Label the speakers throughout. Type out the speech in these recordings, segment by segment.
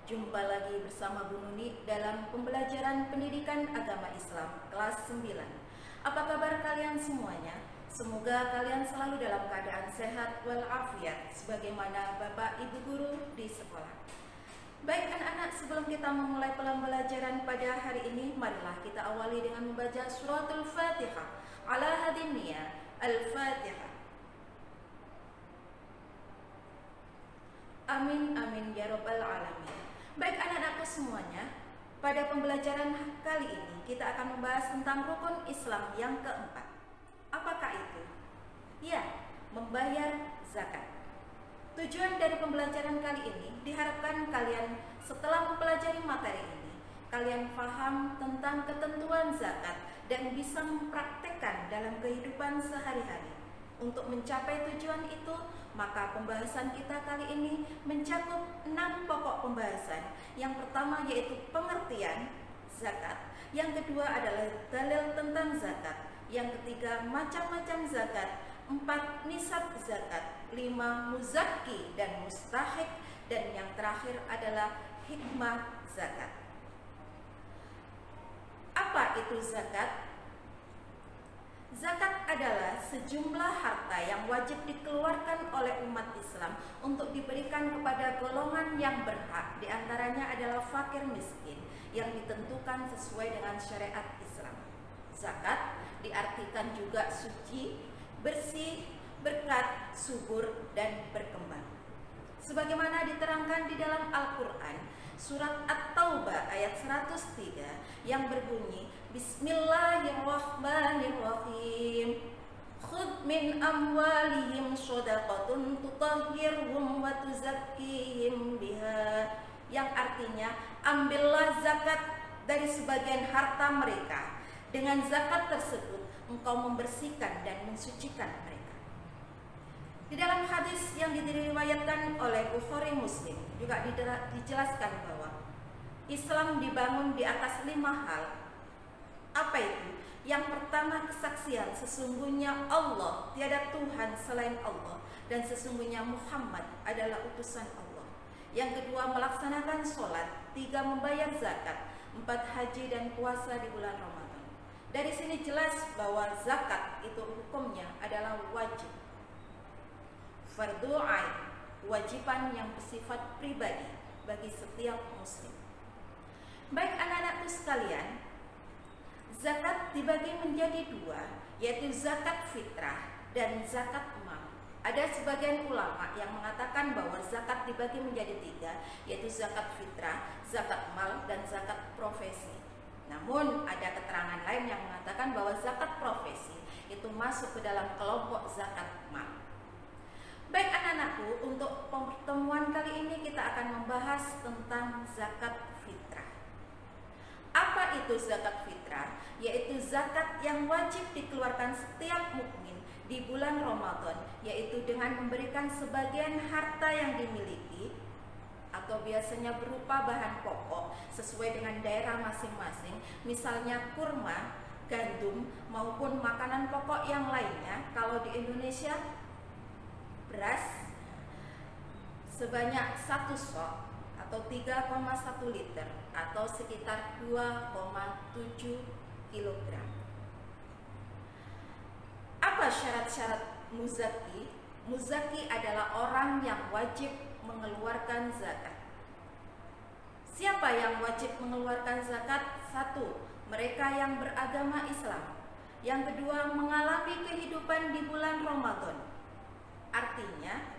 Speaker 1: Jumpa lagi bersama Bu Nuni dalam pembelajaran pendidikan agama Islam kelas 9. Apa kabar kalian semuanya? Semoga kalian selalu dalam keadaan sehat walafiat sebagaimana Bapak Ibu guru di sekolah. Baik anak-anak, sebelum kita memulai pembelajaran pada hari ini, marilah kita awali dengan membaca suratul Fatihah. Ala hadin niyah, Al-Fatihah. Amin amin ya rabbal alamin. Baik anak-anakku semuanya, pada pembelajaran kali ini kita akan membahas tentang rukun Islam yang keempat. Apakah itu? Ya, membayar zakat. Tujuan dari pembelajaran kali ini diharapkan kalian setelah mempelajari materi ini, kalian paham tentang ketentuan zakat dan bisa mempraktekkan dalam kehidupan sehari-hari. Untuk mencapai tujuan itu, maka pembahasan kita kali ini mencakup 6 pokok pembahasan. Yang pertama yaitu pengertian zakat, yang kedua adalah dalil tentang zakat, yang ketiga macam-macam zakat, 4 nisab zakat, 5 muzaki dan mustahik, dan yang terakhir adalah hikmah zakat. Apa itu zakat? Zakat adalah sejumlah harta yang wajib dikeluarkan oleh umat Islam untuk diberikan kepada golongan yang berhak. Di antaranya adalah fakir miskin yang ditentukan sesuai dengan syariat Islam. Zakat diartikan juga suci, bersih, berkat, subur, dan berkembang. Sebagaimana diterangkan di dalam Al-Quran, surat At-Taubah ayat 103 yang berbunyi, Bismillahirrahmanirrahim. Khudh min amwalihim shadaqatun tutahhirhum wa tuzakkihim biha. Yang artinya, ambillah zakat dari sebagian harta mereka. Dengan zakat tersebut, engkau membersihkan dan mensucikan mereka. Di dalam hadis yang diriwayatkan oleh Bukhari Muslim juga dijelaskan bahwa Islam dibangun di atas 5 hal. Apa itu? Yang pertama, kesaksian sesungguhnya Allah, tiada Tuhan selain Allah, dan sesungguhnya Muhammad adalah utusan Allah. Yang kedua, melaksanakan sholat. 3, membayar zakat. 4, haji dan puasa di bulan Ramadan. Dari sini jelas bahwa zakat itu hukumnya adalah wajib, fardu ain, kewajiban yang bersifat pribadi bagi setiap muslim. Baik anak-anakku sekalian, zakat dibagi menjadi 2, yaitu zakat fitrah dan zakat mal. Ada sebagian ulama yang mengatakan bahwa zakat dibagi menjadi 3, yaitu zakat fitrah, zakat mal, dan zakat profesi. Namun ada keterangan lain yang mengatakan bahwa zakat profesi itu masuk ke dalam kelompok zakat mal. Baik anak-anakku, untuk pertemuan kali ini kita akan membahas tentang zakat fitrah. Apa itu zakat fitrah? Yaitu zakat yang wajib dikeluarkan setiap mukmin di bulan Ramadan, yaitu dengan memberikan sebagian harta yang dimiliki atau biasanya berupa bahan pokok sesuai dengan daerah masing-masing, misalnya kurma, gandum, maupun makanan pokok yang lainnya. Kalau di Indonesia, beras sebanyak 1 sok atau 3,1 liter atau sekitar 2,7 kg. Apa syarat-syarat muzaki? Muzaki adalah orang yang wajib mengeluarkan zakat. Siapa yang wajib mengeluarkan zakat? 1, mereka yang beragama Islam. Yang kedua, mengalami kehidupan di bulan Ramadan. Artinya,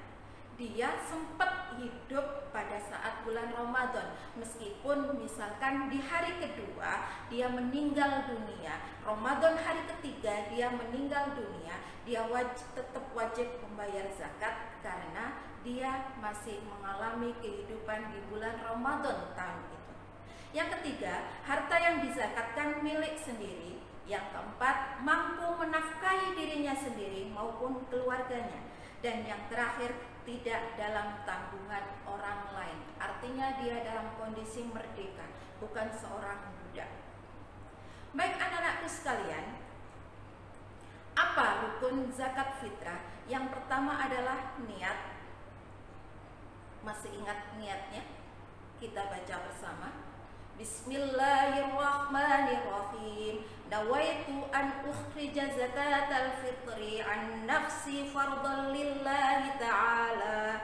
Speaker 1: dia sempat hidup pada saat bulan Ramadan, meskipun misalkan di hari kedua dia meninggal dunia, Ramadan hari ketiga dia meninggal dunia, dia tetap wajib membayar zakat karena dia masih mengalami kehidupan di bulan Ramadan tahun itu. Yang ketiga, harta yang dizakatkan milik sendiri. Yang keempat, mampu menafkahi dirinya sendiri maupun keluarganya. Dan yang terakhir, tidak dalam tanggungan orang lain. Artinya dia dalam kondisi merdeka, bukan seorang budak. Baik anak-anakku sekalian, apa rukun zakat fitrah? Yang pertama adalah niat. Masih ingat niatnya? Kita baca bersama. Bismillahirrahmanirrahim. Nawaitu an ukhrija zakatal fitri an nafsi fardhan lillahi ta'ala.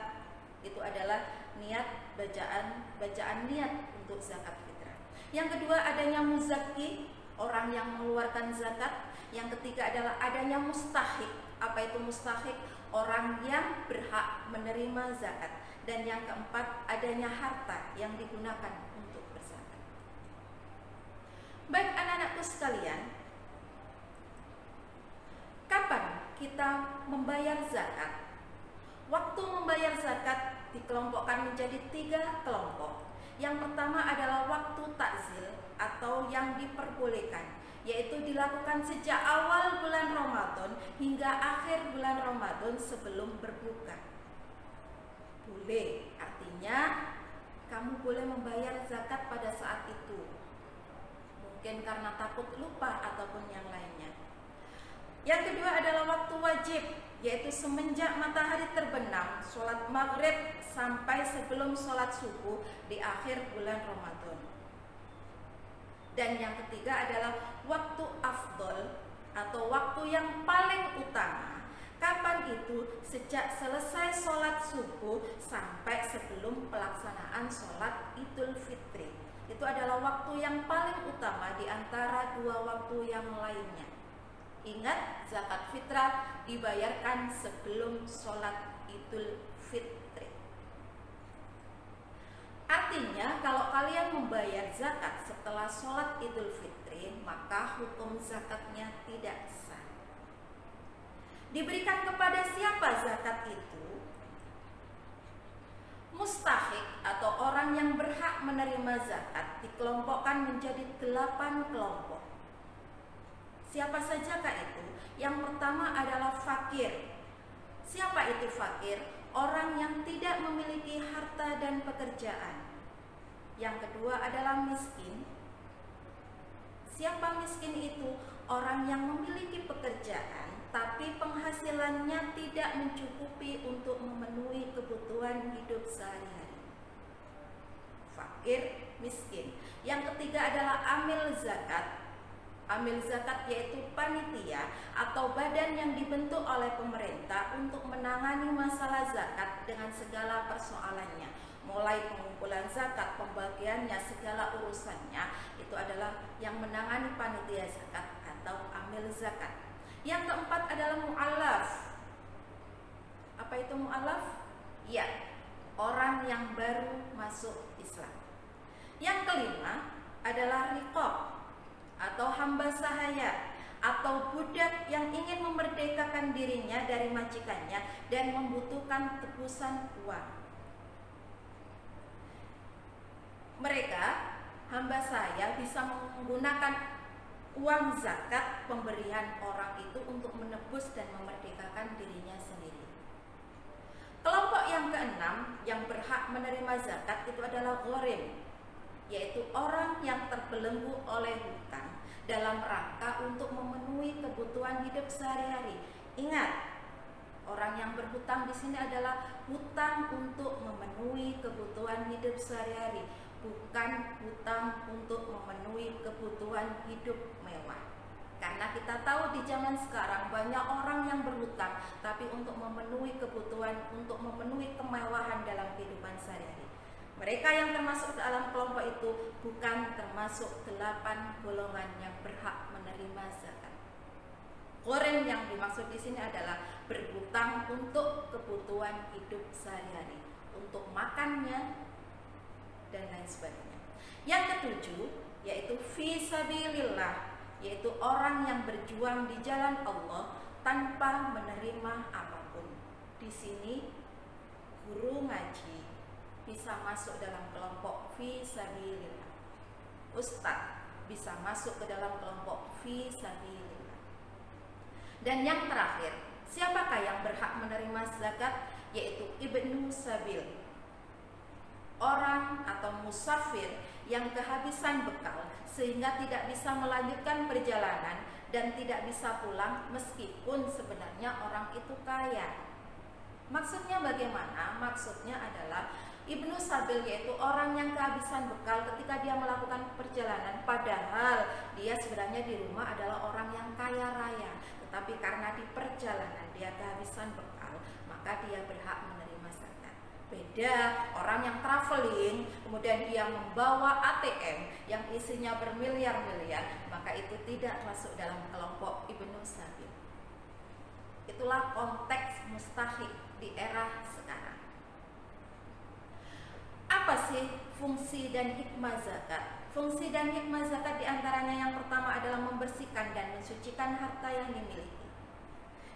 Speaker 1: Itu adalah niat, bacaan niat untuk zakat fitrah. Yang kedua adanya muzakki, orang yang mengeluarkan zakat. Yang ketiga adalah adanya mustahik. Apa itu mustahik? Orang yang berhak menerima zakat. Dan yang keempat adanya harta yang digunakan untuk berzakat. Baik anak-anakku sekalian, kapan kita membayar zakat? Waktu membayar zakat dikelompokkan menjadi 3 kelompok. Yang pertama adalah waktu takzil atau yang diperbolehkan, yaitu dilakukan sejak awal bulan Ramadan hingga akhir bulan Ramadan sebelum berbuka. Boleh, artinya kamu boleh membayar zakat pada saat itu. Mungkin karena takut lupa ataupun yang lainnya. Yang kedua adalah waktu wajib, yaitu semenjak matahari terbenam, sholat maghrib sampai sebelum sholat subuh di akhir bulan Ramadan. Dan yang ketiga adalah waktu afdol atau waktu yang paling utama. Kapan itu? Sejak selesai sholat subuh sampai sebelum pelaksanaan sholat Idul Fitri. Itu adalah waktu yang paling utama di antara 2 waktu yang lainnya. Ingat, zakat fitrah dibayarkan sebelum sholat Idul Fitri. Artinya kalau kalian membayar zakat setelah sholat Idul Fitri, maka hukum zakatnya tidak sah. Diberikan kepada siapa zakat itu? Mustahik atau orang yang berhak menerima zakat dikelompokkan menjadi 8 kelompok. Siapa sajakah itu? Yang pertama adalah fakir. Siapa itu fakir? Orang yang tidak memiliki harta dan pekerjaan. Yang kedua adalah miskin. Siapa miskin itu? Orang yang memiliki pekerjaan tapi penghasilannya tidak mencukupi untuk memenuhi kebutuhan hidup sehari-hari. Fakir, miskin. Yang ketiga adalah amil zakat. Amil zakat yaitu panitia atau badan yang dibentuk oleh pemerintah untuk menangani masalah zakat dengan segala persoalannya, mulai pengumpulan zakat, pembagiannya, segala urusannya. Itu adalah yang menangani panitia zakat atau amil zakat. Yang keempat adalah mu'allaf. Apa itu mu'allaf? Ya, orang yang baru masuk Islam. Yang kelima adalah riqab atau hamba sahaya atau budak yang ingin memerdekakan dirinya dari majikannya dan membutuhkan tebusan uang. Mereka, hamba sahaya, bisa menggunakan uang zakat pemberian orang itu untuk menebus dan memerdekakan dirinya sendiri. Kelompok yang keenam yang berhak menerima zakat itu adalah gharim, yaitu orang yang terbelenggu oleh hutang dalam rangka untuk memenuhi kebutuhan hidup sehari-hari. Ingat, orang yang berhutang di sini adalah hutang untuk memenuhi kebutuhan hidup sehari-hari, bukan hutang untuk memenuhi kebutuhan hidup mewah. Karena kita tahu di zaman sekarang banyak orang yang berhutang tapi untuk memenuhi kebutuhan, untuk memenuhi kemewahan dalam kehidupan sehari-hari. Mereka yang termasuk dalam kelompok itu bukan termasuk 8 golongan yang berhak menerima zakat. Gharim yang dimaksud di sini adalah berhutang untuk kebutuhan hidup sehari-hari, untuk makannya dan lain sebagainya. Yang ketujuh yaitu fisabilillah, yaitu orang yang berjuang di jalan Allah tanpa menerima apapun. Di sini guru ngaji bisa masuk dalam kelompok fi sabilillah. Ustadz bisa masuk ke dalam kelompok fi sabilillah. Dan yang terakhir, siapakah yang berhak menerima zakat? Yaitu ibnu sabil, orang atau musafir yang kehabisan bekal sehingga tidak bisa melanjutkan perjalanan dan tidak bisa pulang meskipun sebenarnya orang itu kaya. Maksudnya bagaimana? Maksudnya adalah ibnu sabil yaitu orang yang kehabisan bekal ketika dia melakukan perjalanan, padahal dia sebenarnya di rumah adalah orang yang kaya raya, tetapi karena di perjalanan dia kehabisan bekal, maka dia berhak menerima zakat. Beda orang yang traveling kemudian dia membawa ATM yang isinya bermiliar-miliar, maka itu tidak masuk dalam kelompok ibnu sabil. Itulah konteks mustahik di era sekarang. Apa sih fungsi dan hikmah zakat? Fungsi dan hikmah zakat diantaranya yang pertama adalah membersihkan dan mensucikan harta yang dimiliki.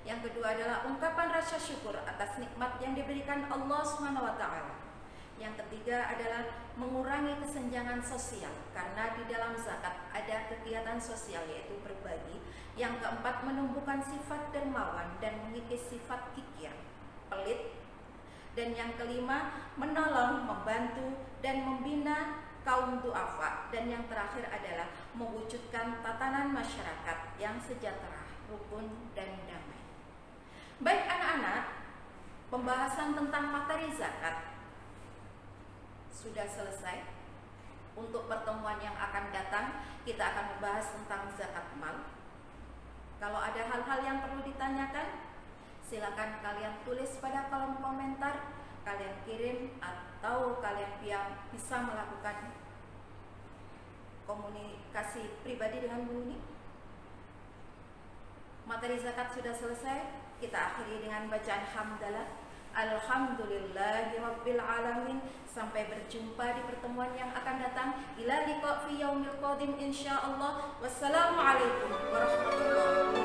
Speaker 1: Yang kedua adalah ungkapan rasa syukur atas nikmat yang diberikan Allah SWT. Yang ketiga adalah mengurangi kesenjangan sosial karena di dalam zakat ada kegiatan sosial yaitu berbagi. Yang keempat menumbuhkan sifat dermawan dan mengikis sifat kikir, pelit. Dan yang kelima menolong, membantu dan membina kaum duafa. Dan yang terakhir adalah mewujudkan tatanan masyarakat yang sejahtera, rukun dan damai. Baik anak-anak, pembahasan tentang materi zakat sudah selesai. Untuk pertemuan yang akan datang kita akan membahas tentang zakat mal. Kalau ada hal-hal yang perlu ditanyakan, silakan kalian tulis pada kolom komentar, kalian kirim atau kalian bisa melakukan komunikasi pribadi dengan Bu Nuni. Materi zakat sudah selesai, kita akhiri dengan bacaan hamdalah. Alhamdulillahirabbil alamin. Sampai berjumpa di pertemuan yang akan datang. Ila liqa fi yaumil qadim insyaallah. Wassalamualaikum warahmatullahi wabarakatuh.